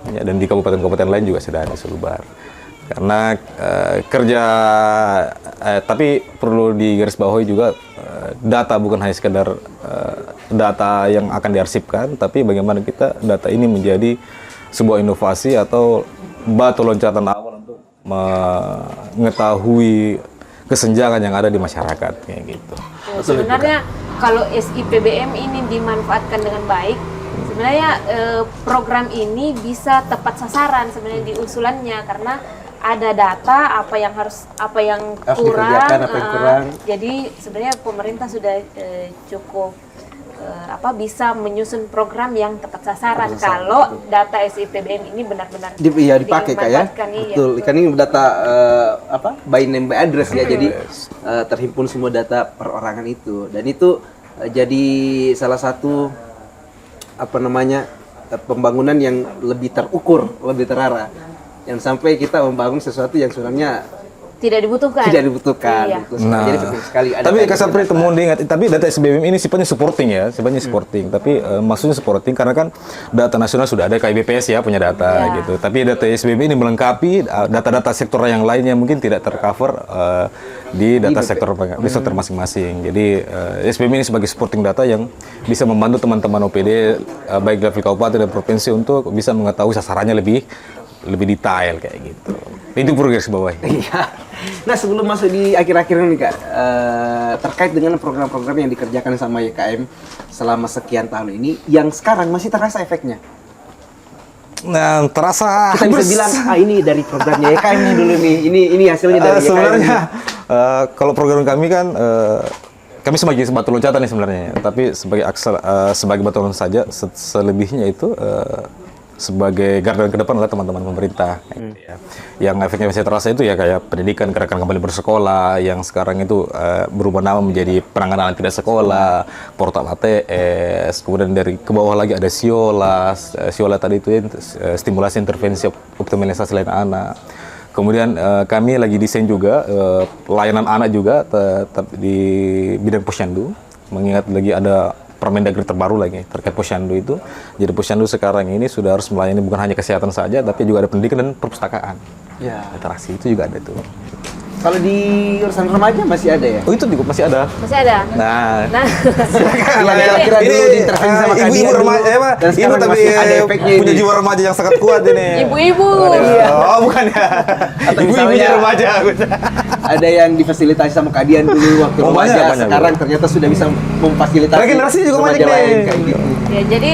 ya, dan di kabupaten-kabupaten lain juga sudah ada Sulbar. Karena tapi perlu digarisbawahi juga data bukan hanya sekedar data yang akan diarsipkan, tapi bagaimana kita data ini menjadi sebuah inovasi atau batu loncatan awal untuk mengetahui kesenjangan yang ada di masyarakat kayak gitu. Sebenarnya kalau SIPBM ini dimanfaatkan dengan baik, sebenarnya program ini bisa tepat sasaran sebenarnya di usulannya karena ada data apa yang kurang, kurang. Jadi sebenarnya pemerintah sudah cukup bisa menyusun program yang tepat sasaran kalau data SIPBM ini benar-benar dipakai Kak ya. Iya. Betul. Kan ini data by name by address ya. Jadi terhimpun semua data perorangan itu dan itu jadi salah satu pembangunan yang lebih terukur, lebih terarah. Yang sampai kita membangun sesuatu yang sebenarnya tidak dibutuhkan. Iya. Gitu. Jadi penting sekali. Tapi Kak Sapri mohon diingat, tapi data SBM ini sifatnya supporting ya, supporting. Tapi maksudnya supporting karena kan data nasional sudah ada, kayak BPS ya punya data gitu. Tapi data SBM ini melengkapi data-data sektor yang lainnya mungkin tidak tercover di data sektor masing-masing. Jadi SBM ini sebagai supporting data yang bisa membantu teman-teman OPD baik level kabupaten dan provinsi untuk bisa mengetahui sasarannya lebih detail kayak gitu. Itu progres bawah. Iya. Nah, sebelum masuk di akhir-akhir ini Kak, terkait dengan program-program yang dikerjakan sama YKM selama sekian tahun ini, yang sekarang masih terasa efeknya. Nah, terasa kita bisa bilang ini dari programnya YKM nih dulu nih. Ini hasilnya dari YKM. Sebenarnya kalau program kami kan kami sebagai batu loncatan nih sebenarnya, tapi sebagai batu loncatan saja, selebihnya itu sebagai garda ke depan adalah teman-teman pemerintah. Gitu ya. Yang efeknya bisa terasa itu ya kayak pendidikan, gerakan kembali bersekolah, yang sekarang itu berubah nama menjadi penanganan tidak sekolah, portal ATS, kemudian dari ke bawah lagi ada Siola tadi itu stimulasi intervensi optimalisasi layanan anak. Kemudian kami lagi desain juga layanan anak juga di bidang posyandu, mengingat lagi ada Permendagri terbaru lagi terkait posyandu itu. Jadi posyandu sekarang ini sudah harus melayani bukan hanya kesehatan saja, tapi juga ada pendidikan dan perpustakaan. Ya. Literasi itu juga ada tuh. Kalau di urusan remaja masih ada ya? Oh itu juga masih ada. Masih ada. Nah, Nah, Kira-kira ini dulu diintervensi sama ibu-ibu Kadian dulu, remaja, dan ibu sekarang tapi masih ada efeknya punya ini. jiwa remaja yang sangat kuat ini. ibu-ibu. Oh bukan ya? Atau Ibu-ibunya misalnya- remaja. Ada yang difasilitasi sama Kadian dulu waktu Oh, remaja, banyak, sekarang ternyata sudah bisa memfasilitasi Regenerasi juga remaja banyak nih. lain kayak gitu. Ya, jadi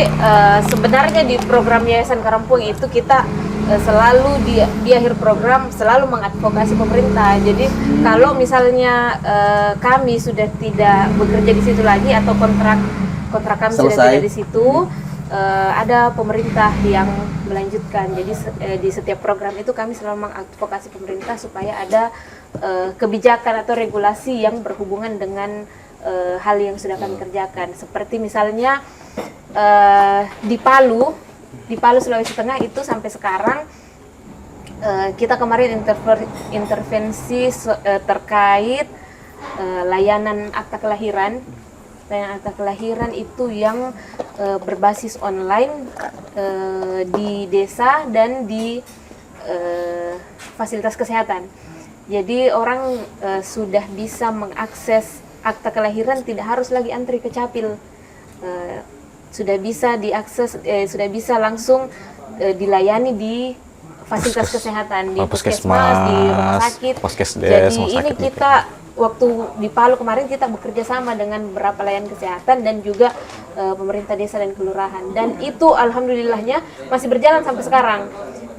sebenarnya di program Yayasan Karampung itu kita selalu di akhir program selalu mengadvokasi pemerintah. Jadi kalau misalnya kami sudah tidak bekerja di situ lagi atau kontrak kami sudah Selesai. tidak di situ, ada pemerintah yang melanjutkan. Jadi di setiap program itu kami selalu mengadvokasi pemerintah supaya ada kebijakan atau regulasi yang berhubungan dengan hal yang sudah kami kerjakan. Seperti misalnya di Palu Sulawesi Tengah itu sampai sekarang kita kemarin intervensi terkait layanan akta kelahiran. Layanan akta kelahiran itu yang berbasis online di desa dan di fasilitas kesehatan. Jadi orang sudah bisa mengakses akta kelahiran, tidak harus lagi antri ke Capil. Sudah bisa diakses, sudah bisa langsung dilayani di fasilitas kesehatan, di puskesmas, di rumah sakit. Poskesdes, Jadi rumah ini sakit gitu. kita waktu di Palu kemarin kita bekerja sama dengan beberapa layanan kesehatan dan juga pemerintah desa dan kelurahan. Dan itu alhamdulillahnya masih berjalan sampai sekarang.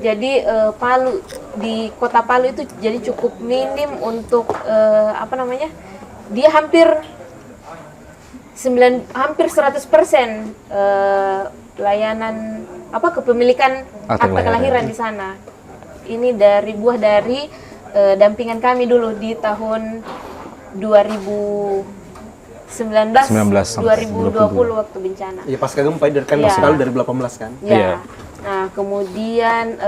Jadi Palu di kota Palu itu jadi cukup minim untuk dia hampir 100% layanan kepemilikan akta kelahiran di sana. Ini dari dampingan kami dulu di tahun 2019 2020 waktu bencana. Ya pasca gempa itu kan Iya. masih Palu 2018 kan? Ya. Iya. Nah, kemudian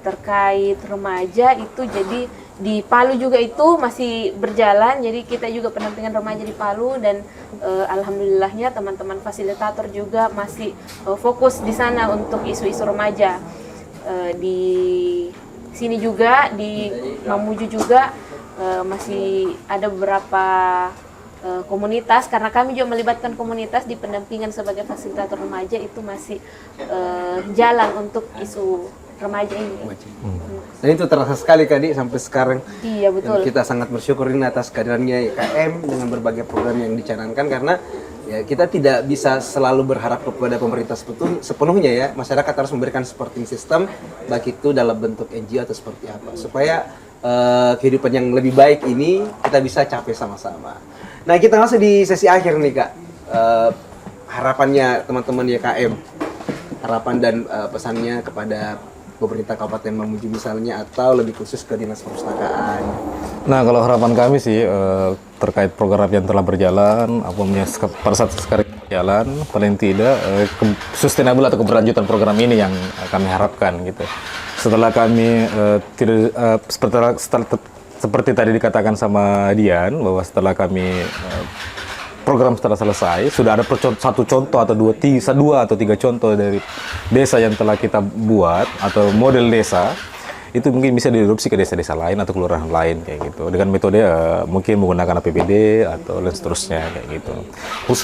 terkait remaja itu jadi di Palu juga itu masih berjalan. Jadi kita juga pendampingan remaja di Palu dan alhamdulillahnya teman-teman fasilitator juga masih fokus di sana untuk isu-isu remaja. Di sini juga di Mamuju juga masih ada beberapa komunitas, karena kami juga melibatkan komunitas di pendampingan sebagai fasilitator remaja itu masih jalan untuk isu remaja ini. Dan itu terasa sekali Kak sampai sekarang. Iya betul. Dan kita sangat bersyukurin atas kehadirannya IKM dengan berbagai program yang dicanangkan, karena ya kita tidak bisa selalu berharap kepada pemerintah sepenuhnya ya. Masyarakat harus memberikan supporting system, baik itu dalam bentuk NGO atau seperti apa, supaya kehidupan yang lebih baik ini kita bisa capai sama-sama. Nah, kita masuk di sesi akhir nih Kak. Harapannya teman-teman YKM, harapan dan pesannya kepada pemerintah Kabupaten Mamuju misalnya, atau lebih khusus ke Dinas Perpustakaan. Nah, kalau harapan kami sih terkait program yang telah berjalan, pada saat sekarang berjalan, paling tidak sustainable atau keberlanjutan program ini yang kami harapkan gitu. Setelah kami seperti tadi dikatakan sama Dian, bahwa setelah kami program setelah selesai, sudah ada satu contoh atau dua atau tiga contoh dari desa yang telah kita buat atau model desa, itu mungkin bisa diadopsi ke desa-desa lain atau kelurahan lain kayak gitu, dengan metode mungkin menggunakan APBD atau dan seterusnya kayak gitu.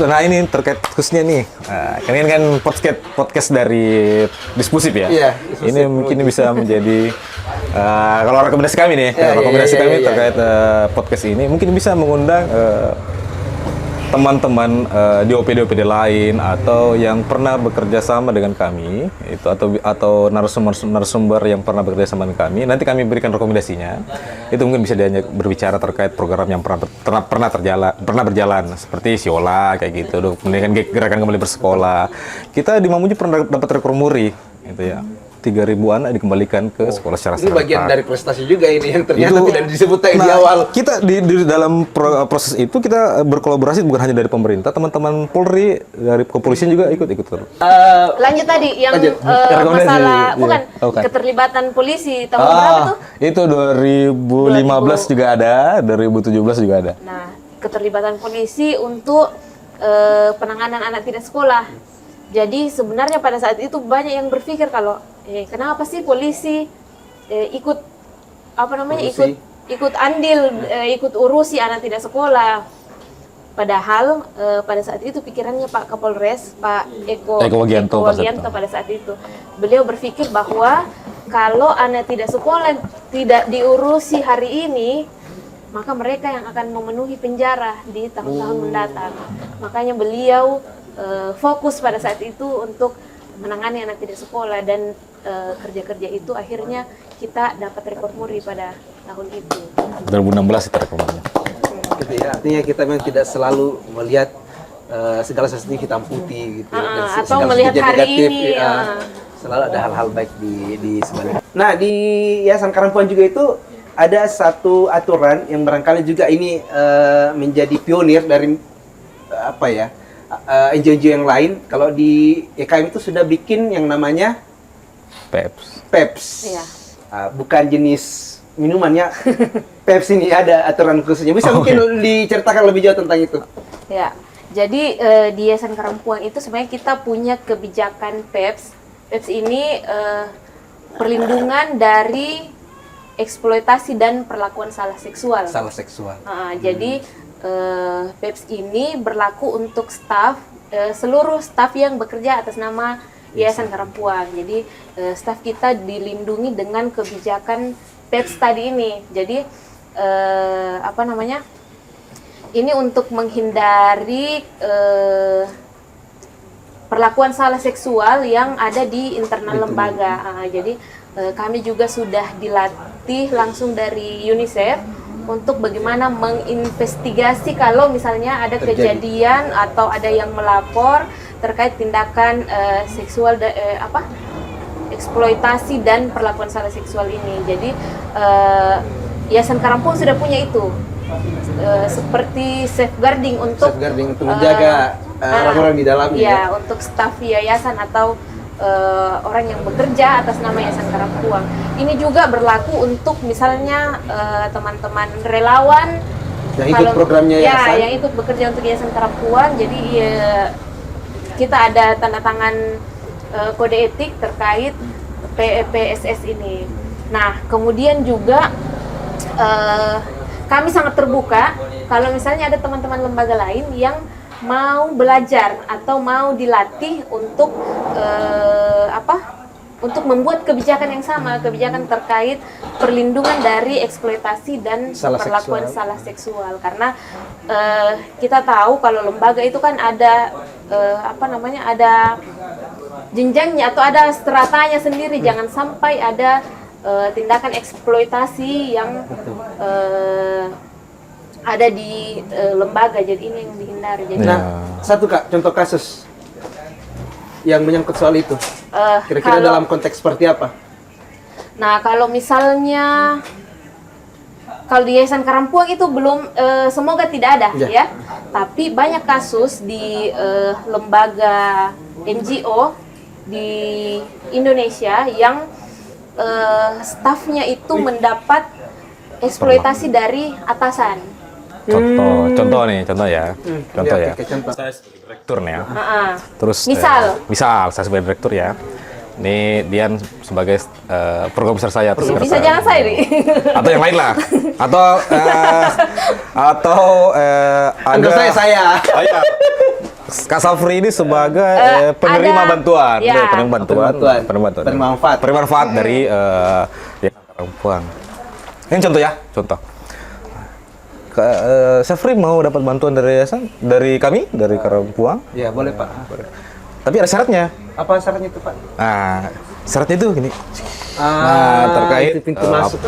Nah ini terkait khususnya nih, kalian kan podcast dari Diskusi ya. Iya, ini mungkin bisa menjadi kalau rekomendasi kami nih, terkait podcast ini mungkin bisa mengundang teman-teman di OPD lain atau yang pernah bekerja sama dengan kami itu atau narasumber yang pernah bekerja sama dengan kami, nanti kami berikan rekomendasinya. Itu mungkin bisa diajak berbicara terkait program yang pernah berjalan seperti Siola kayak gitu, kemudian gerakan kembali bersekolah. Kita di Mamuju pernah dapat rekor muri gitu ya. 3.000 anak dikembalikan ke sekolah secara Ini serentak. bagian dari prestasi juga ini yang ternyata tidak disebut di awal. Kita di dalam proses itu kita berkolaborasi bukan hanya dari pemerintah, teman-teman Polri, dari kepolisian juga ikut. Lanjut tadi yang Rekomendasi, masalah iya. bukan Oke. keterlibatan polisi tahun berapa tuh? Itu 2015 juga ada, 2017 juga ada. Nah, keterlibatan polisi untuk penanganan anak tidak sekolah. Jadi sebenarnya pada saat itu banyak yang berpikir kalau kenapa sih polisi ikut ikut andil, ikut urusi anak tidak sekolah. Padahal pada saat itu pikirannya Pak Kapolres, Pak Eko Wagianto pada saat itu, beliau berpikir bahwa kalau anak tidak sekolah, tidak diurusi hari ini, maka mereka yang akan memenuhi penjara di tahun-tahun mendatang. Makanya beliau fokus pada saat itu untuk menangani anak tidak sekolah, dan kerja-kerja itu akhirnya kita dapat rekor muri pada tahun itu. 2016 itu rekomendasinya. Gitu ya, artinya kita memang tidak selalu melihat segala sesuatu hitam putih gitu, dan atau segala melihat sesuatu hari negatif, ini, selalu ada hal-hal baik di sebalik. Nah, di Yayasan Karampuan juga itu ada satu aturan yang barangkali juga ini menjadi pionir dari NGO-NGO yang lain. Kalau di YKM itu sudah bikin yang namanya PEPS. Iya. Bukan jenis minumannya. PEPS ini ada aturan khususnya. Bisa mungkin diceritakan lebih jauh tentang itu. Ya, jadi di Yayasan Karampuan itu sebenarnya kita punya kebijakan PEPS. PEPS ini perlindungan dari eksploitasi dan perlakuan salah seksual. Jadi PEPS ini berlaku untuk seluruh staf yang bekerja atas nama Yayasan Karampuan. Jadi staf kita dilindungi dengan kebijakan PEPS tadi ini. Jadi ini untuk menghindari perlakuan salah seksual yang ada di internal lembaga. Jadi kami juga sudah dilatih langsung dari UNICEF untuk bagaimana menginvestigasi kalau misalnya ada kejadian atau ada yang melapor terkait tindakan seksual eksploitasi dan perlakuan salah seksual ini. Jadi Yayasan Karampuan sudah punya itu seperti safeguarding untuk menjaga orang-orang di dalamnya. Ya, untuk staf yayasan atau orang yang bekerja atas nama Yayasan Karampuan. Ini juga berlaku untuk misalnya teman-teman relawan yang ikut programnya yayasan. Yang ikut bekerja untuk Yayasan Karampuan. Jadi kita ada tanda tangan kode etik terkait PSS ini. Nah, kemudian juga kami sangat terbuka kalau misalnya ada teman-teman lembaga lain yang mau belajar atau mau dilatih untuk untuk membuat kebijakan yang sama, kebijakan terkait perlindungan dari eksploitasi dan perlakuan salah seksual. Karena kita tahu kalau lembaga itu kan ada ada jenjangnya atau ada stratanya sendiri. Jangan sampai ada tindakan eksploitasi yang ada di lembaga, jadi ini yang dihindari. Jadi, satu Kak, contoh kasus yang menyangkut soal itu. Kira-kira dalam konteks seperti apa? Nah, kalau misalnya kalau di Yayasan Karampuan itu belum, semoga tidak ada ya. Tapi banyak kasus di lembaga NGO di Indonesia yang stafnya itu mendapat eksploitasi dari atasan. Contoh ya. Saya sebagai direktur nih ya. Terus misal saya sebagai direktur ya. Ini Dian sebagai program besar saya atau bisa jangan saya nih. Atau yang lain lah. Atau ada saya. Oh, iya. Kak Safri ini sebagai penerima bantuan, penerima manfaat dari Yayasan Karampuan. Ini contoh. Safri mau dapat bantuan dari yayasan, dari Karampuan? Ya, boleh Pak. Tapi ada syaratnya. Apa syaratnya itu Pak? Nah, syaratnya itu gini. Terkait pintu masuk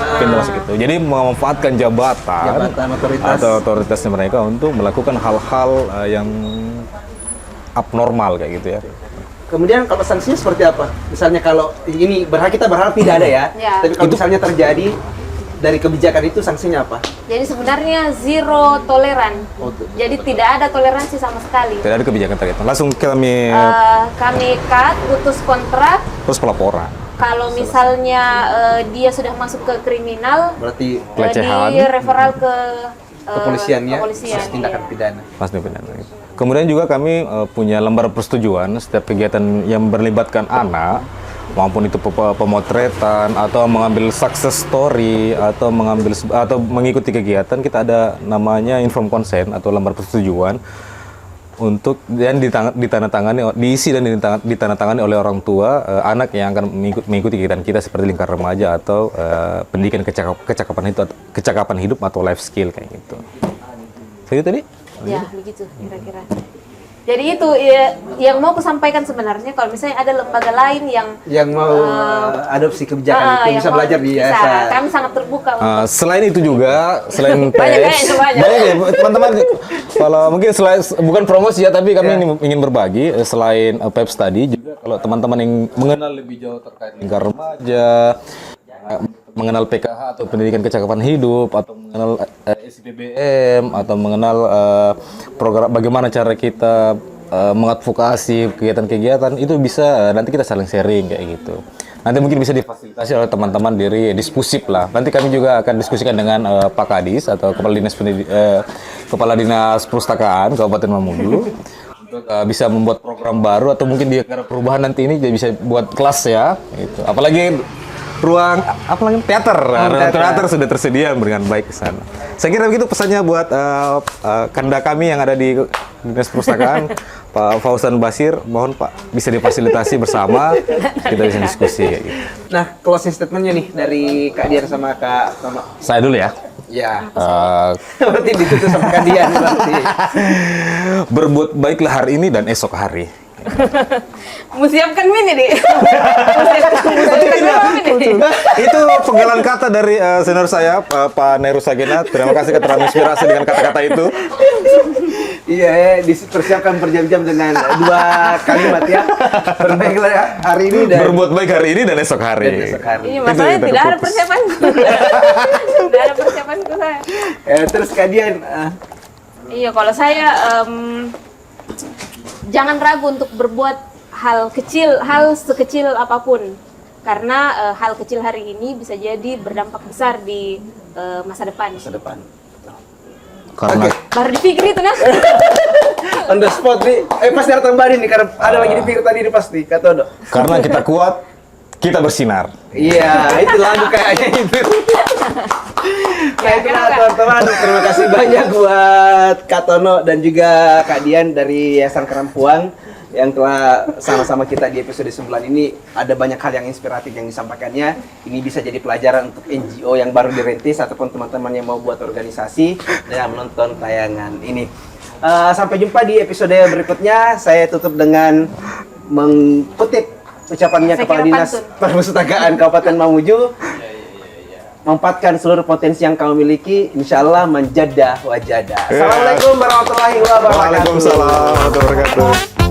itu. Jadi memanfaatkan jabatan atau otoritasnya mereka untuk melakukan hal-hal yang abnormal kayak gitu ya. Kemudian kalau sanksinya seperti apa? Misalnya kalau ini kita berharap tidak ada ya. Tapi kalau misalnya terjadi dari kebijakan itu sanksinya apa? Jadi sebenarnya zero toleran. Jadi tidak ada toleransi sama sekali. Tidak ada kebijakan terkait. Langsung kami cut, putus kontrak. Terus pelaporan. Kalau misalnya dia sudah masuk ke kriminal, berarti pelecehan, di referral ke kepolisiannya, tindakan pidana. Kemudian juga kami punya lembar persetujuan setiap kegiatan yang melibatkan anak maupun itu pemotretan atau mengambil success story atau mengikuti kegiatan, kita ada namanya inform consent atau lembar persetujuan untuk dan diisi dan ditandatangani oleh orang tua anak yang akan mengikuti kegiatan kita seperti lingkar remaja atau pendidikan kecakapan hidup atau life skill kayak gitu. Itu tadi? Ya, begitu kira-kira. Jadi itu ya, yang mau aku sampaikan sebenarnya, kalau misalnya ada lembaga lain yang mau adopsi kebijakan itu bisa yang belajar mau, di bisa. yayasan. Kami sangat terbuka untuk Selain itu juga, selain Banyak, PEPS, banyak. ya, teman-teman. Kalau mungkin bukan promosi ya, tapi kami ingin berbagi. Selain PEPS tadi, juga kalau teman-teman yang mengenal lebih jauh terkait lingkar remaja, mengenal PKH atau pendidikan kecakapan hidup, atau mengenal SIPBM, atau mengenal program bagaimana cara kita mengadvokasi kegiatan-kegiatan, itu bisa nanti kita saling sharing kayak gitu. Nanti mungkin bisa difasilitasi oleh teman-teman dari Dispusip lah. Nanti kami juga akan diskusikan dengan Pak Kadis atau Kepala Dinas Perpustakaan Kabupaten Mamuju untuk bisa membuat program baru, atau mungkin di era perubahan nanti ini bisa buat kelas ya gitu. Apalagi ruang teater. Teater sudah tersedia dengan baik ke sana. Saya kira begitu pesannya buat kanda kami yang ada di Dinas Perpustakaan, Pak Fauzan Basir. Mohon Pak bisa difasilitasi bersama, kita bisa diskusi kayak gitu. Nah, closing statementnya nih dari Kak Dian sama Kak Tono. Saya dulu ya. Ya. Berarti ditutup sama Kak Dian berarti. Berbuat baiklah hari ini dan esok hari. Musiapkan mini nih. Itu penggalan kata dari senior saya, Pak Neru Sagena. Terima kasih terinspirasi dengan kata-kata itu. Iya, dipersiapkan berjam-jam dengan 2 kalimat ya. Berbaiklah hari ini dan berbuat baik hari ini dan esok hari. Iya, masalahnya Itu tidak ada fokus. persiapanku. Tidak ada persiapanku saya. terus Kak Dian, Iya, kalau saya jangan ragu untuk berbuat hal sekecil apapun, karena hal kecil hari ini bisa jadi berdampak besar di masa depan. masa depan. Karena Baru dipikir itu nah. On the spot nih. Pasti ada tambahan nih karena ada lagi dipikir tadi nih pasti Kak Tono. karena kita kuat, kita bersinar. Iya, itu lagu kayaknya itu. Nah, itulah teman-teman. Terima kasih banyak buat Kak Tono dan juga Kak Dian dari Yayasan Kerampuang yang telah sama-sama kita di episode 9 ini. Ada banyak hal yang inspiratif yang disampaikannya. Ini bisa jadi pelajaran untuk NGO yang baru dirintis ataupun teman-teman yang mau buat organisasi dan menonton tayangan ini. Sampai jumpa di episode berikutnya. Saya tutup dengan mengutip ucapannya Saya Kepala kira Dinas pantun. Perpustakaan Kabupaten Mamuju. Memanfaatkan seluruh potensi yang kamu miliki, insya Allah menjadah wajadah. Assalamualaikum warahmatullahi wabarakatuh. Waalaikumsalam warahmatullahi wabarakatuh.